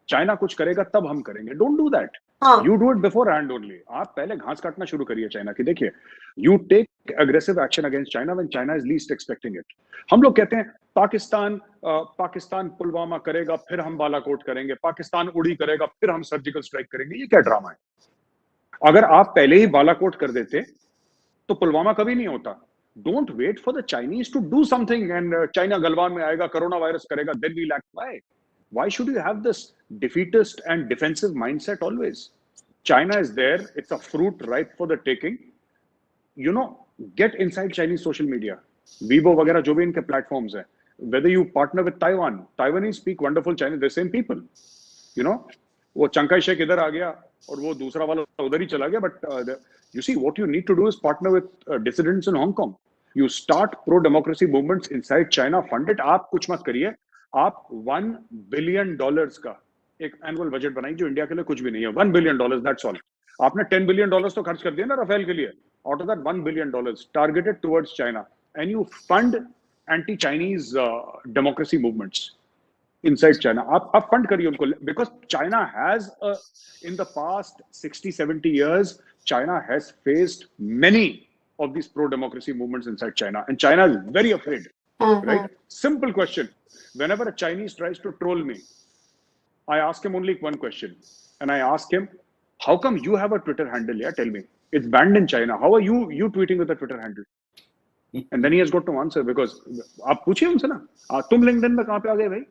China कुछ करेगा तब हम करेंगे. Don't do that. हाँ. You do it beforehand only. आप पहले घास काटना शुरू करिए चाइना की. देखिए, you take aggressive action against China when China is least expecting it. हम लोग कहते हैं पाकिस्तान पुलवामा करेगा फिर हम बालाकोट करेंगे, पाकिस्तान उड़ी करेगा फिर हम सर्जिकल स्ट्राइक करेंगे. ये क्या ड्रामा है? अगर आप पहले ही बालाकोट कर देते तो पुलवामा कभी नहीं होता. Don't wait for the Chinese to do something and China Galwan में आएगा, कोरोना वायरस करेगा, then we lack. Why should you have this defeatist and defensive mindset always? China is there. It's a fruit ripe for the taking. You know, get inside Chinese social media. Weibo वगैरह जो भी इनके platforms हैं. Whether you partner with Taiwan, Taiwanese speak wonderful Chinese. They're same people. You know, वो चंकाई शेख इधर आ गया और वो दूसरा वाला उधर ही चला गया. But you see, what you need to do is partner with dissidents in Hong Kong. You start pro-democracy movements inside China. Fund it. आप कुछ मत करिए. आप $1 बिलियन का एक एनुअल बजट बनाइए जो इंडिया के लिए कुछ भी नहीं है. $1 बिलियन, दैट्स ऑल. आपने $10 बिलियन तो खर्च कर दिया ना राफेल के लिए. Out of that $1 billion targeted towards China and you fund anti Chinese democracy movements inside China. आप फंड करिए उनको, because China has in the past 60-70 years China has faced many of these pro democracy movements inside China, and China is very afraid. Right? Simple question. Whenever a Chinese tries to troll me, I ask him only one question. And I ask him, how come you have a Twitter handle? Yeah, tell me. It's banned in China. How are you tweeting with a Twitter handle? And then he has got to answer because आप पूछिए उनसे ना, तुम LinkedIn में कहाँ पे आ गए भाई?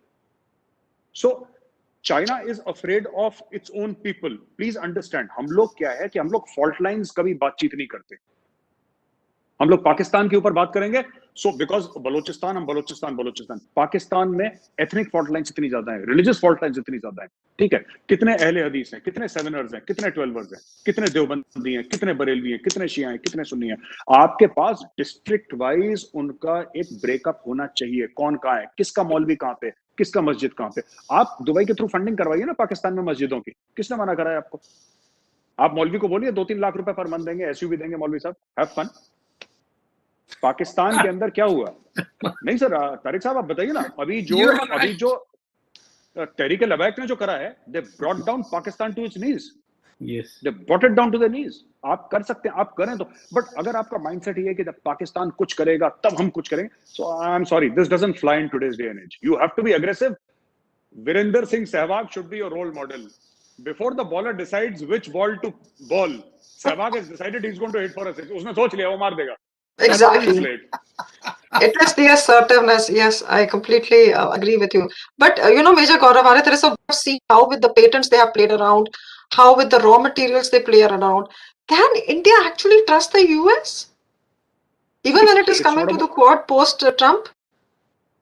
So China is afraid of its own people. Please understand. हम लोग क्या है कि हम लोग fault lines कभी बातचीत नहीं करते. हम लोग पाकिस्तान के ऊपर बात करेंगे. सो बिकॉज बलोचिस्तान, हम बलोचिस्तान पाकिस्तान में एथनिक फॉल्ट लाइन्स इतनी ज्यादा है, रिलीजियस फॉल्ट लाइन्स इतनी ज्यादा है. ठीक है, कितने अहले हदीस हैं, कितने सेवनर्स हैं, कितने 12ers हैं, कितने देवबंदी हैं, कितने बरेलवी हैं, कितने शिया हैं, कितने सुन्नी हैं. आपके पास डिस्ट्रिक्ट वाइज उनका एक ब्रेकअप होना चाहिए. कौन कहाँ है, किसका मौलवी कहाँ पे, किसका मस्जिद कहाँ पे. आप दुबई के थ्रू फंडिंग करवाइए ना पाकिस्तान में मस्जिदों की. किसने मना करा है आपको? आप मौलवी को बोलिए 2-3 लाख रुपए पर मंथ देंगे, एसयूवी देंगे मौलवी साहब, हैव फन. पाकिस्तान के अंदर क्या हुआ? नहीं सर, तारिक साहब आप बताइए ना. अभी जो तहरीक लबैक ने जो करा है, they brought down Pakistan to its knees. They brought it down to the knees. आप कर सकते हैं, आप करें तो. बट अगर आपका माइंडसेट ये है कि जब पाकिस्तान कुछ करेगा तब हम कुछ करेंगे, so I am sorry, this doesn't fly in today's day and age. You have to be aggressive. Virender Singh Sehwag should be your role model. Before the bowler decides which ball to bowl, Sehwag has decided he's going to hit for a six. उसने सोच लिया वो मार देगा. Exactly. It is the assertiveness. Yes, I completely agree with you. But Major Gaurav, there is a see how with the patents they have played around, how with the raw materials they play around. Can India actually trust the US? Even when it is coming to the Quad post Trump?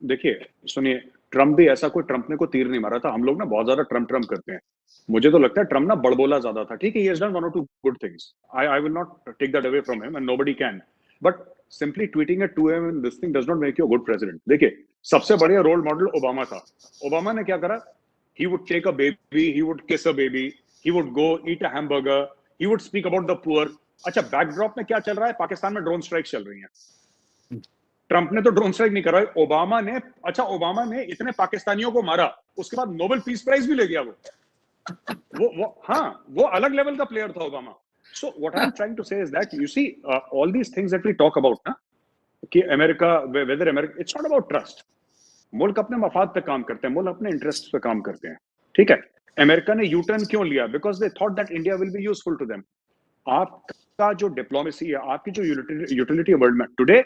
देखिए, सुनिए, Trump भी ऐसा कोई, Trump ने कोई तीर नहीं मारा था. हम लोग ना बहुत ज्यादा ट्रम्प करते हैं. मुझे तो लगता है ट्रम्प ना बड़बोला ज्यादा था. ठीक है, he has done 1 or 2 good things. I will not take that away from him and nobody can. But simply tweeting at 2 AM in this thing does not make you a good president. देखिए, सबसे बढ़िया role model Obama था. Obama ने क्या करा? He would take a baby, he would kiss a baby, he would go eat a hamburger, he would speak about the poor. अच्छा, backdrop में क्या चल रहा है? पाकिस्तान में ड्रोन स्ट्राइक चल रही हैं. ट्रंप ने तो ड्रोन स्ट्राइक नहीं करा. ओबामा ने इतने पाकिस्तानियों को मारा, उसके बाद नोबेल पीस प्राइज भी ले गया. वो अलग लेवल का प्लेयर था Obama. So what I'm trying to say is that you see all these things that we talk about ना, कि America, whether America, it's not about trust. मुल्क अपने मफाद पे काम करते हैं, मुल्क अपने इंटरेस्ट पे काम करते हैं. ठीक है, अमेरिका ने यूटर्न क्यों लिया? Because they thought that India will be useful to them. आपका जो डिप्लोमेसी है, आपकी जो यूटिलिटी वर्ल्ड में टुडे,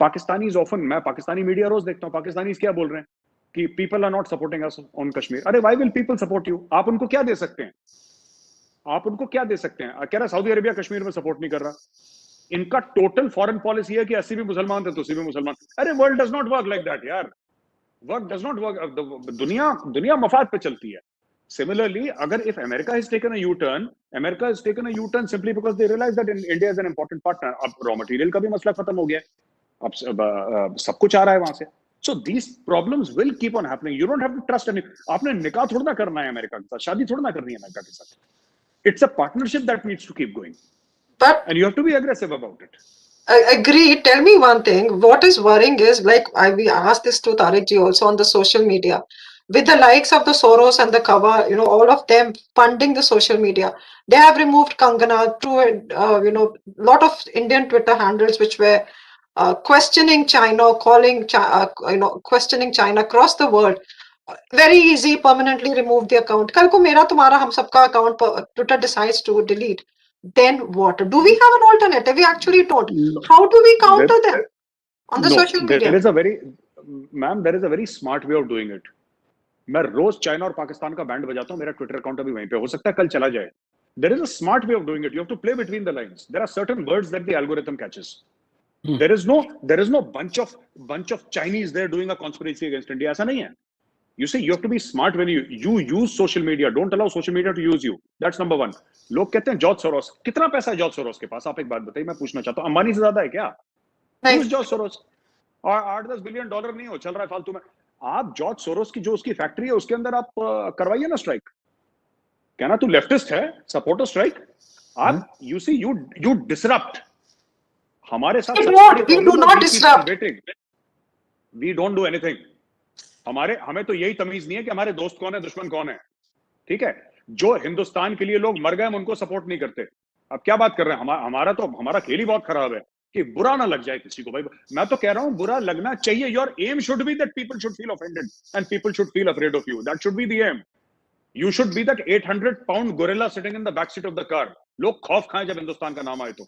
पाकिस्तानी ऑफन, मैं पाकिस्तानी मीडिया रोज देखता हूँ, पाकिस्तानी क्या बोल रहे हैं कि people are not supporting us on Kashmir. अरे why will people support you? आप उनको क्या दे सकते हैं? कह रहा सऊदी अरेबिया कश्मीर में सपोर्ट नहीं कर रहा. इनका टोटल फॉरेन पॉलिसी है कि 80 भी मुसलमान थे तो 80 भी मुसलमान. अरे world does not work like that यार. Work does not work. दुनिया मफाद पे चलती है. Similarly, अगर if America has taken a U-turn simply because they realize that India is an important partner. अब रॉ मटेरियल का भी मसला खत्म हो गया. अब सब कुछ आ रहा है वहां से. So these problems will keep on happening. You don't have to trust any. आपने निकाह थोड़ा ना करना है अमेरिका के साथ, शादी थोड़ा ना करनी है अमेरिका के साथ. It's a partnership that needs to keep going. And you have to be aggressive about it. I agree. Tell me one thing. What is worrying is, like, we asked this to Tariq ji also on the social media. with the likes of the Soros and the Kawa, all of them funding the social media. They have removed Kangana to, lot of Indian Twitter handles which were questioning China, questioning China across the world. Very easy, permanently remove the account. कल को मेरा तुम्हारा हम सबका account Twitter decides to delete. Then what? Do we have an alternative? We actually don't. How do we counter them on the social media? There is a very, ma'am, there is a very smart way of doing it. मैं रोज China और पाकिस्तान का band बजाता हूं, मेरा Twitter account अभी वहीं पे, हो सकता है कल चला जाए. There is a smart way of doing it. You have to play between the lines. There are certain words that the algorithm catches. There is no bunch of Chinese there doing a conspiracy against India. ऐसा नहीं है. You see, you have to be smart when you use social media. Don't allow social media to use you. That's number one. लोग कहते हैं George Soros. कितना पैसा है George Soros के पास? आप एक बात बताइए, मैं पूछना चाहता हूँ. अंबानी से ज्यादा है क्या? Who's George Soros? और 8-10 बिलियन डॉलर नहीं हो, चल रहा है फालतू में. आप जॉर्ज सोरोस की जो उसकी फैक्ट्री है उसके अंदर आप करवाइए ना स्ट्राइक. कहना तू लेफ्टिस्ट है, सपोर्ट अ स्ट्राइक. आप you see, you disrupt. हमारे साथ we do not disrupt. We don't do anything. हमें तो यही तमीज नहीं है कि हमारे दोस्त कौन है, दुश्मन कौन है. ठीक है, जो हिंदुस्तान के लिए लोग मर गए हम उनको सपोर्ट नहीं करते. अब क्या बात कर रहे हैं? हमारा खेल ही बहुत खराब है कि बुरा ना लग जाए किसी को. भाई मैं तो कह रहा हूं बुरा लगना चाहिए. Your aim should be that people should feel offended and people should feel afraid of you. That should be the aim. You should be that 800 pound gorilla sitting in the back seat of the car. लोग खौफ खाएं जब हिंदुस्तान का नाम आए तो.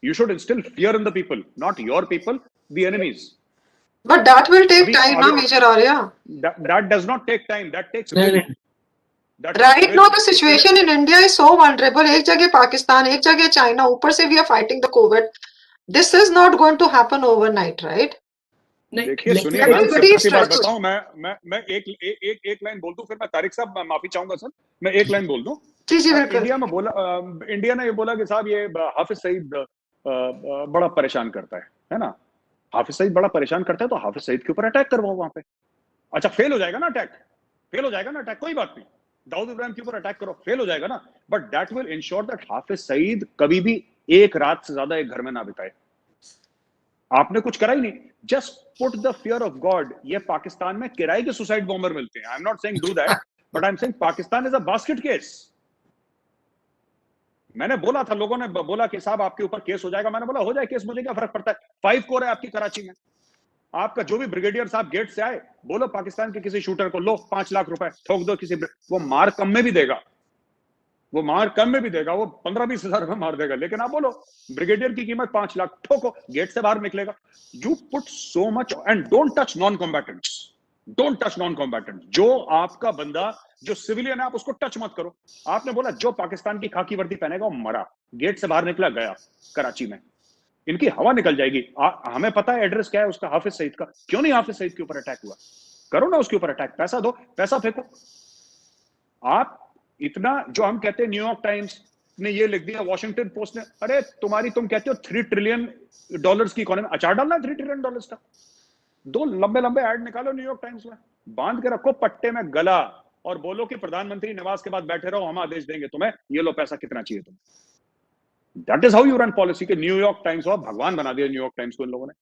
You should instill fear in the people, not your people, the enemies. But that will take time, na, Major Arya? That does not take time. That takes will. Right now, the situation in India is so vulnerable. एक जगह पाकिस्तान, एक जगह China, ऊपर से we are fighting the COVID. This is not going to happen overnight, right? देखिए सुनिए, मैं बात बताऊं, मैं एक लाइन बोल दूं, फिर मैं तारिक साहब माफी चाहूंगा सर, मैं एक लाइन बोल दूं. इंडिया ने ये बोला कि साहब ये हाफिज सईद बड़ा परेशान करता है ना. हाफिज सईद बड़ा परेशान करता है तो हाफिज सईद के ऊपर अटैक करवाओ वहां पे. अच्छा, फेल हो जाएगा ना अटैक, कोई बात नहीं. दाऊद इब्राहिम के ऊपर अटैक करो, फेल हो जाएगा ना, but that will ensure that Hafiz Saeed कभी भी एक रात से ज्यादा एक घर में ना बिताए. आपने कुछ करा ही नहीं. Just put the fear of God. ये पाकिस्तान में किराए के सुसाइड बॉम्बर मिलते हैं. I am not saying do that, but I am saying Pakistan is a basket case. मैंने बोला था, लोगों ने बोला कि साहब आपके ऊपर केस हो जाएगा. मैंने बोला हो जाए केस, मुझे क्या फर्क पड़ता है. 5 कोर है आपकी कराची में. आपका जो भी ब्रिगेडियर साहब गेट से आए, बोलो पाकिस्तान के किसी शूटर को लो 5 लाख रुपए ठोक दो किसी, वो मार कम में भी देगा, वो 15-20 हजार रुपए मार देगा. लेकिन आप बोलो ब्रिगेडियर की कीमत 5 लाख, ठोको, गेट से बाहर निकलेगा. You put so much and don't touch non combatants. जो आपका बंदा जो सिविलियन है आप उसको टच मत करो. आपने बोला जो पाकिस्तान की खाकी वर्दी पहनेगा वो मरा, गेट से बाहर निकला गया कराची में. इनकी हवा निकल जाएगी. हमें पता है एड्रेस क्या है उसका, हाफिज सईद का. क्यों नहीं हाफिज सईद के ऊपर अटैक हुआ? करो ना उसके ऊपर अटैक. पैसा दो, पैसा फेंको. आप इतना जो हम कहते हैं, न्यूयॉर्क टाइम्स ने ये लिख दिया, वॉशिंगटन पोस्ट ने, अरे तुम कहते हो $3 ट्रिलियन की इकोनॉमी. अचार डालना है $3 ट्रिलियन का. 2 लंबे ऐड निकालो न्यूयॉर्क टाइम्स में, बांध के रखो पट्टे में गला, और बोलो कि प्रधानमंत्री निवास के बाद बैठे रहो, हम आदेश देंगे तुम्हें, ये लो पैसा कितना चाहिए तुम्हें. That is how you run policy. के न्यूयॉर्क टाइम्स हो, भगवान बना दिया न्यूयॉर्क टाइम्स को इन लोगों ने.